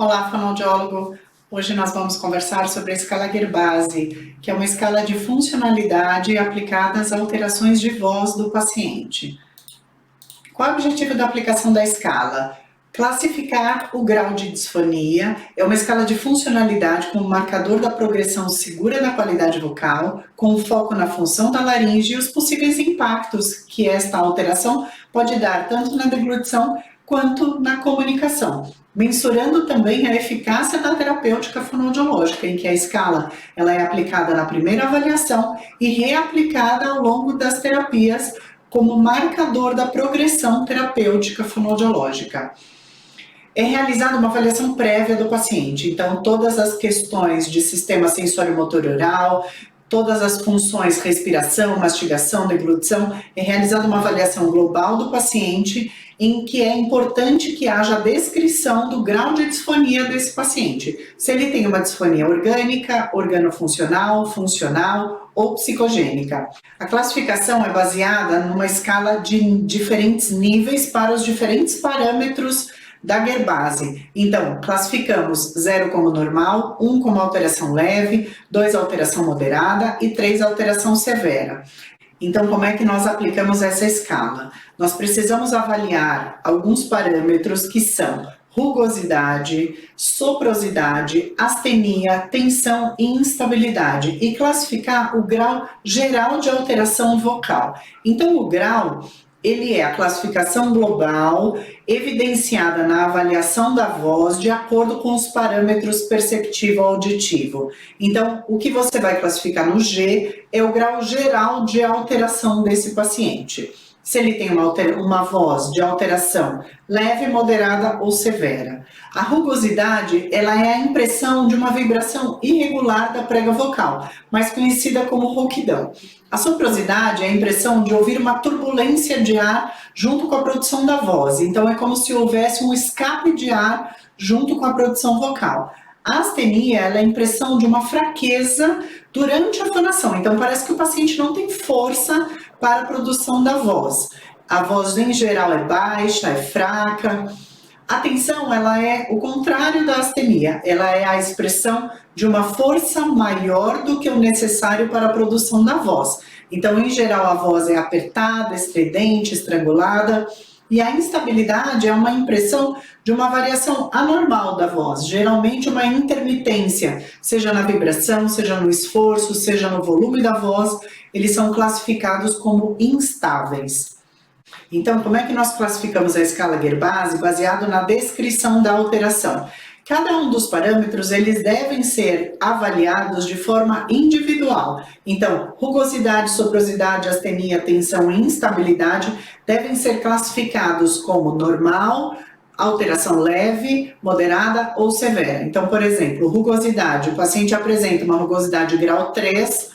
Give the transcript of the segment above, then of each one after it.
Olá, fonoaudiólogo. Hoje nós vamos conversar sobre a escala Gerbasi, que é uma escala de funcionalidade aplicada às alterações de voz do paciente. Qual é o objetivo da aplicação da escala? Classificar o grau de disfonia. É uma escala de funcionalidade com um marcador da progressão segura da qualidade vocal, com foco na função da laringe e os possíveis impactos que esta alteração pode dar tanto na deglutição quanto na comunicação, mensurando também a eficácia da terapêutica fonoaudiológica, em que a escala ela é aplicada na primeira avaliação e reaplicada ao longo das terapias como marcador da progressão terapêutica fonoaudiológica. É realizada uma avaliação prévia do paciente, então todas as questões de sistema sensório-motor oral, todas as funções respiração, mastigação, deglutição, é realizada uma avaliação global do paciente em que é importante que haja a descrição do grau de disfonia desse paciente. Se ele tem uma disfonia orgânica, organofuncional, funcional ou psicogênica. A classificação é baseada numa escala de diferentes níveis para os diferentes parâmetros da Gerbasi. Então, classificamos 0 como normal, 1 como alteração leve, 2 alteração moderada e 3 alteração severa. Então, como é que nós aplicamos essa escala? Nós precisamos avaliar alguns parâmetros que são rugosidade, soprosidade, astenia, tensão e instabilidade e classificar o grau geral de alteração vocal. Então, o grau ele é a classificação global evidenciada na avaliação da voz de acordo com os parâmetros perceptivo-auditivo. Então, o que você vai classificar no G é o grau geral de alteração desse paciente. Se ele tem uma voz de alteração leve, moderada ou severa. A rugosidade, ela é a impressão de uma vibração irregular da prega vocal, mais conhecida como rouquidão. A soprosidade é a impressão de ouvir uma turbulência de ar junto com a produção da voz. Então, é como se houvesse um escape de ar junto com a produção vocal. A astenia ela é a impressão de uma fraqueza durante a fonação. Então, parece que o paciente não tem força para a produção da voz. A voz, em geral, é baixa, é fraca. A tensão, ela é o contrário da astenia. Ela é a expressão de uma força maior do que o necessário para a produção da voz. Então, em geral, a voz é apertada, estridente, estrangulada. E a instabilidade é uma impressão de uma variação anormal da voz, geralmente uma intermitência, seja na vibração, seja no esforço, seja no volume da voz, eles são classificados como instáveis. Então, como é que nós classificamos a escala Gerbasi? Baseado na descrição da alteração. Cada um dos parâmetros, eles devem ser avaliados de forma individual. Então, rugosidade, soprosidade, astenia, tensão e instabilidade devem ser classificados como normal, alteração leve, moderada ou severa. Então, por exemplo, rugosidade, o paciente apresenta uma rugosidade grau 3,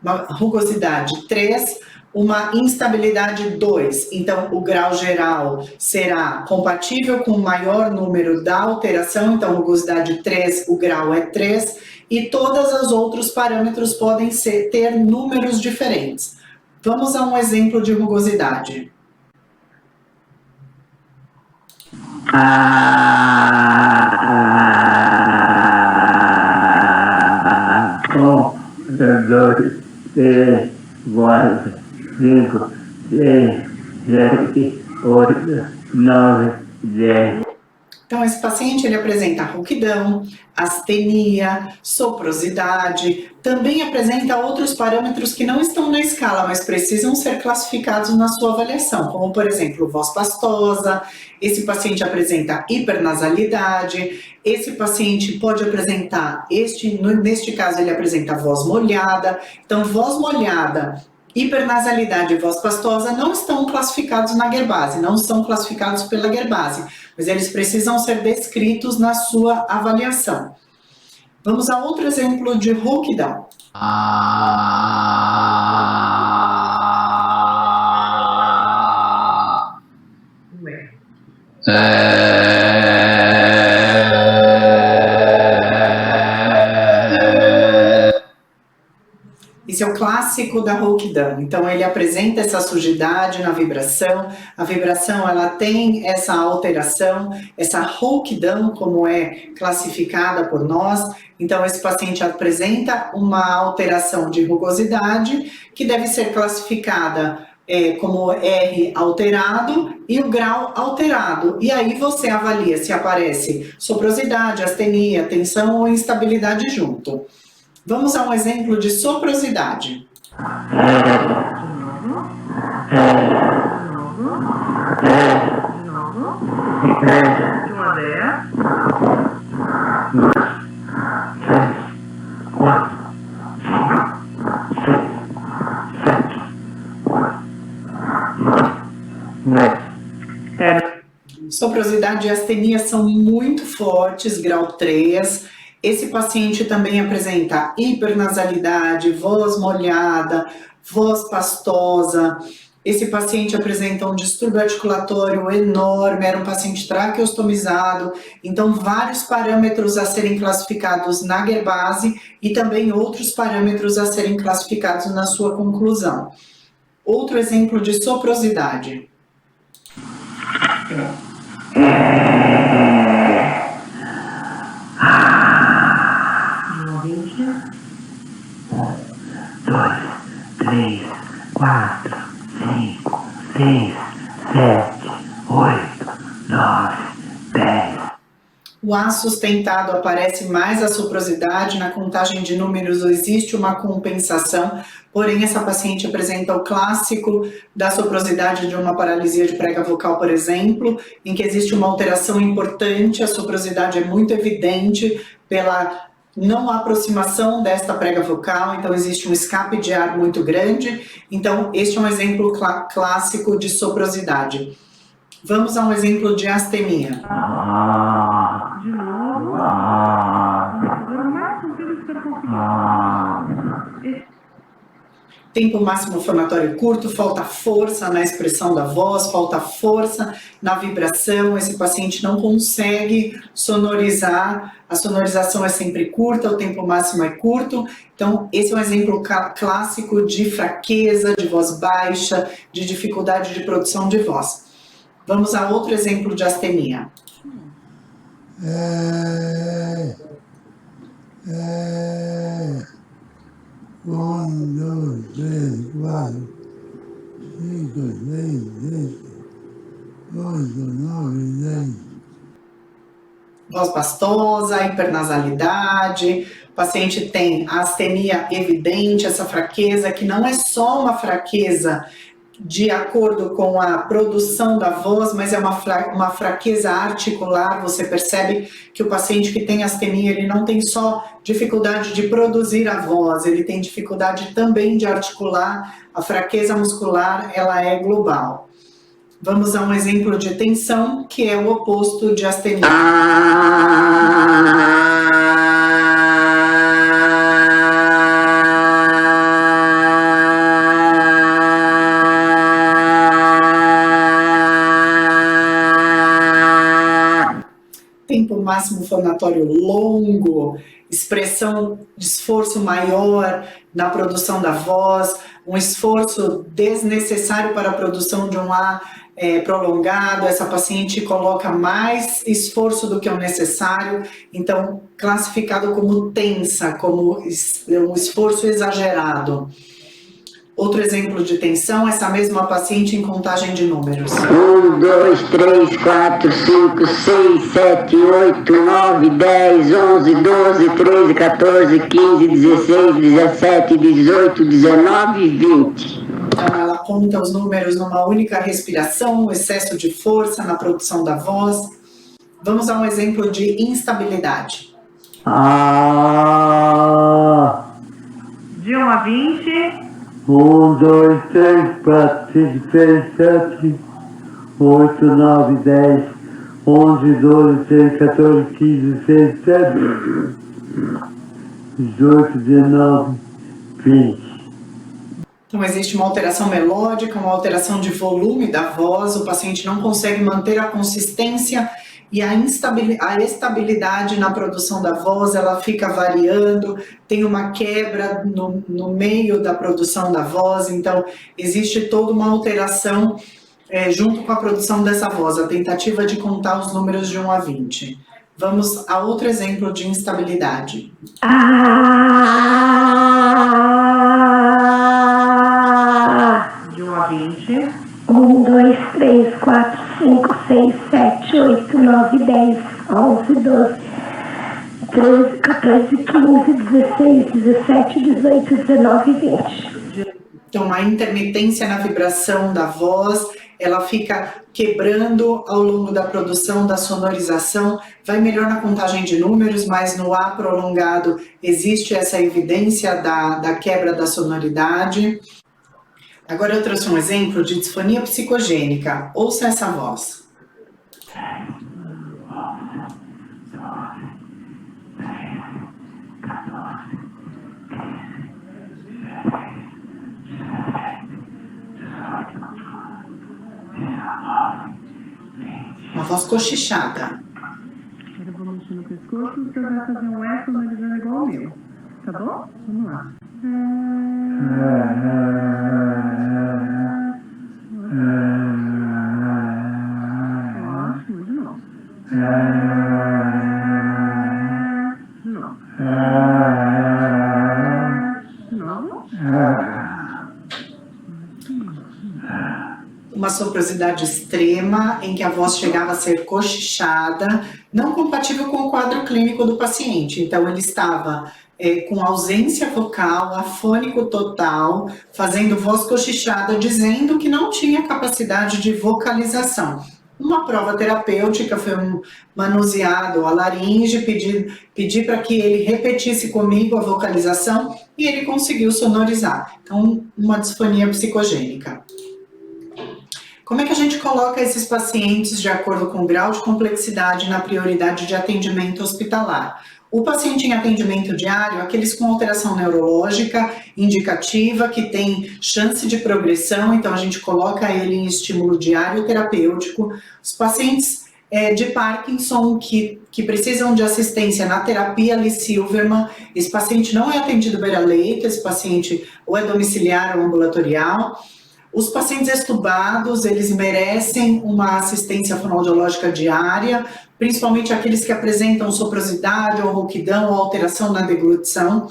uma rugosidade 3, uma instabilidade 2, então o grau geral será compatível com o maior número da alteração, então rugosidade 3, o grau é 3, e todos os outros parâmetros podem ter números diferentes. Vamos a um exemplo de rugosidade. Dois, três, quatro, 5, 6, 7, 8, 9, 10. Então, esse paciente ele apresenta rouquidão, astenia, soprosidade, também apresenta outros parâmetros que não estão na escala, mas precisam ser classificados na sua avaliação, como, por exemplo, voz pastosa, esse paciente apresenta hipernasalidade, esse paciente pode apresentar, neste caso ele apresenta voz molhada, então voz molhada, hipernasalidade e voz pastosa não estão classificados na Gerbasi, não são classificados pela Gerbasi, mas eles precisam ser descritos na sua avaliação. Vamos a outro exemplo de rouquidão. Esse é o clássico clássico da rouquidão. Então, ele apresenta essa sujidade na vibração. A vibração, ela tem essa alteração, essa rouquidão, como é classificada por nós. Então, esse paciente apresenta uma alteração de rugosidade que deve ser classificada como R alterado e o grau alterado. E aí você avalia se aparece soprosidade, astenia, tensão ou instabilidade junto. Vamos a um exemplo de soprosidade. Soprosidade e astenia são muito fortes, grau 3. Esse paciente também apresenta hipernasalidade, voz molhada, voz pastosa. Esse paciente apresenta um distúrbio articulatório enorme, era um paciente traqueostomizado, então vários parâmetros a serem classificados na Gerbasi e também outros parâmetros a serem classificados na sua conclusão. Outro exemplo de soprosidade. Dois, três, quatro, cinco, seis, sete, oito, nove, 10. O A sustentado aparece mais a soprosidade, na contagem de números existe uma compensação, porém essa paciente apresenta o clássico da soprosidade de uma paralisia de prega vocal, por exemplo, em que existe uma alteração importante, a soprosidade é muito evidente pela não aproximação desta prega vocal, então existe um escape de ar muito grande, então este é um exemplo clássico de soprosidade. Vamos a um exemplo de astenia. De novo. Tempo máximo fonatório curto, falta força na expressão da voz, falta força na vibração, esse paciente não consegue sonorizar, a sonorização é sempre curta, o tempo máximo é curto, então esse é um exemplo clássico de fraqueza, de voz baixa, de dificuldade de produção de voz. Vamos a outro exemplo de astenia. 1, 2, 3, 4, 5, 6, 7, 8, 9, 10. Voz pastosa, hipernasalidade, o paciente tem a astenia evidente, essa fraqueza que não é só uma fraqueza de acordo com a produção da voz, mas é uma fraqueza articular. Você percebe que o paciente que tem astenia, ele não tem só dificuldade de produzir a voz, ele tem dificuldade também de articular. A fraqueza muscular, ela é global. Vamos a um exemplo de tensão, que é o oposto de astenia. Tempo máximo fonatório longo, expressão de esforço maior na produção da voz, um esforço desnecessário para a produção de um A prolongado. Essa paciente coloca mais esforço do que o necessário, então classificado como tensa, como um esforço exagerado. Outro exemplo de tensão, essa mesma paciente em contagem de números. 1, 2, 3, 4, 5, 6, 7, 8, 9, 10, 11, 12, 13, 14, 15, 16, 17, 18, 19 e 20. Então, ela conta os números numa única respiração, um excesso de força na produção da voz. Vamos a um exemplo de instabilidade. De 1 a 20. 1, 2, 3, 4, 5, 6, 7, 8, 9, 10, 11, 12, 13, 14, 15, 16, 17, 18, 19, 20. Então, existe uma alteração melódica, uma alteração de volume da voz, o paciente não consegue manter a consistência e a estabilidade na produção da voz, ela fica variando, tem uma quebra no meio da produção da voz, então existe toda uma alteração junto com a produção dessa voz, a tentativa de contar os números de 1 a 20. Vamos a outro exemplo de instabilidade. De 1 a 20. 1, 2, 3, 4, 5, 6, 7, 8, 9, 10, 11, 12, 13, 14, 15, 16, 17, 18, 19 e 20. Então, a intermitência na vibração da voz, ela fica quebrando ao longo da produção, da sonorização, vai melhor na contagem de números, mas no A prolongado existe essa evidência da quebra da sonoridade. Agora eu trouxe um exemplo de disfonia psicogênica. Ouça essa voz. Uma voz cochichada. Agora eu vou mexer no pescoço, você vai fazer um E sonorizando igual o meu. Tá bom? Vamos lá. Ótimo, de novo. De novo. De novo. Uma soprosidade extrema, em que a voz chegava a ser cochichada, não compatível com o quadro clínico do paciente. Então, ele estava com ausência vocal, afônico total, fazendo voz cochichada, dizendo que não tinha capacidade de vocalização. Uma prova terapêutica foi manuseado a laringe, pedi para que ele repetisse comigo a vocalização e ele conseguiu sonorizar. Então, uma disfonia psicogênica. Como é que a gente coloca esses pacientes de acordo com o grau de complexidade na prioridade de atendimento hospitalar? O paciente em atendimento diário, aqueles com alteração neurológica indicativa, que tem chance de progressão, então a gente coloca ele em estímulo diário terapêutico. Os pacientes de Parkinson que precisam de assistência na terapia Lee Silverman, esse paciente não é atendido beira-leito, esse paciente ou é domiciliar ou ambulatorial. Os pacientes extubados, eles merecem uma assistência fonoaudiológica diária, principalmente aqueles que apresentam soprosidade ou rouquidão ou alteração na deglutição.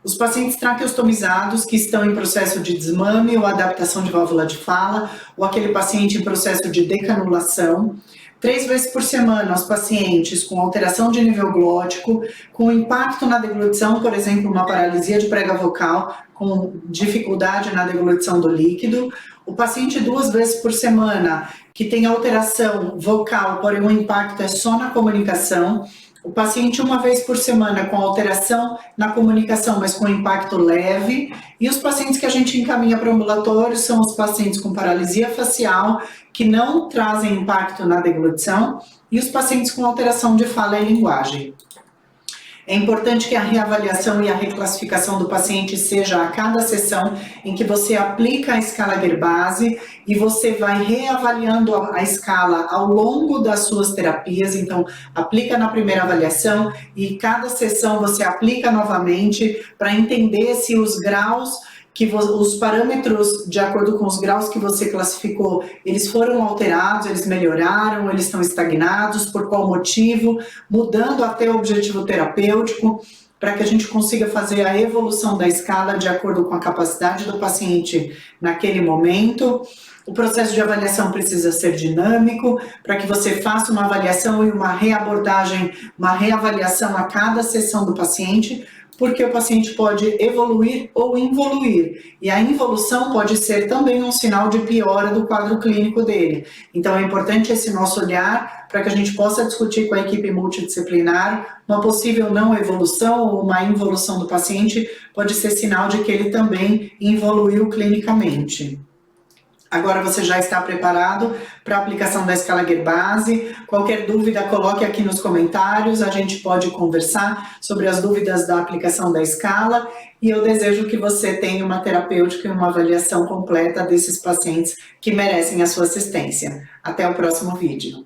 Os pacientes traqueostomizados que estão em processo de desmame ou adaptação de válvula de fala, ou aquele paciente em processo de decanulação. 3 vezes por semana, os pacientes com alteração de nível glótico, com impacto na deglutição, por exemplo, uma paralisia de prega vocal, com dificuldade na deglutição do líquido. O paciente 2 vezes por semana, que tem alteração vocal, porém o impacto é só na comunicação. O paciente 1 vez por semana com alteração na comunicação, mas com impacto leve. E os pacientes que a gente encaminha para o ambulatório são os pacientes com paralisia facial, que não trazem impacto na deglutição, e os pacientes com alteração de fala e linguagem. É importante que a reavaliação e a reclassificação do paciente seja a cada sessão em que você aplica a escala Gerbasi e você vai reavaliando a escala ao longo das suas terapias. Então, aplica na primeira avaliação e cada sessão você aplica novamente para entender se os graus os parâmetros, de acordo com os graus que você classificou, eles foram alterados, eles melhoraram, eles estão estagnados, por qual motivo, mudando até o objetivo terapêutico, para que a gente consiga fazer a evolução da escala de acordo com a capacidade do paciente naquele momento. O processo de avaliação precisa ser dinâmico, para que você faça uma avaliação e uma reabordagem, uma reavaliação a cada sessão do paciente, porque o paciente pode evoluir ou involuir, e a involução pode ser também um sinal de piora do quadro clínico dele. Então é importante esse nosso olhar para que a gente possa discutir com a equipe multidisciplinar uma possível não evolução ou uma involução do paciente pode ser sinal de que ele também evoluiu clinicamente. Agora você já está preparado para a aplicação da escala Gerbasi. Qualquer dúvida, coloque aqui nos comentários, a gente pode conversar sobre as dúvidas da aplicação da escala e eu desejo que você tenha uma terapêutica e uma avaliação completa desses pacientes que merecem a sua assistência. Até o próximo vídeo.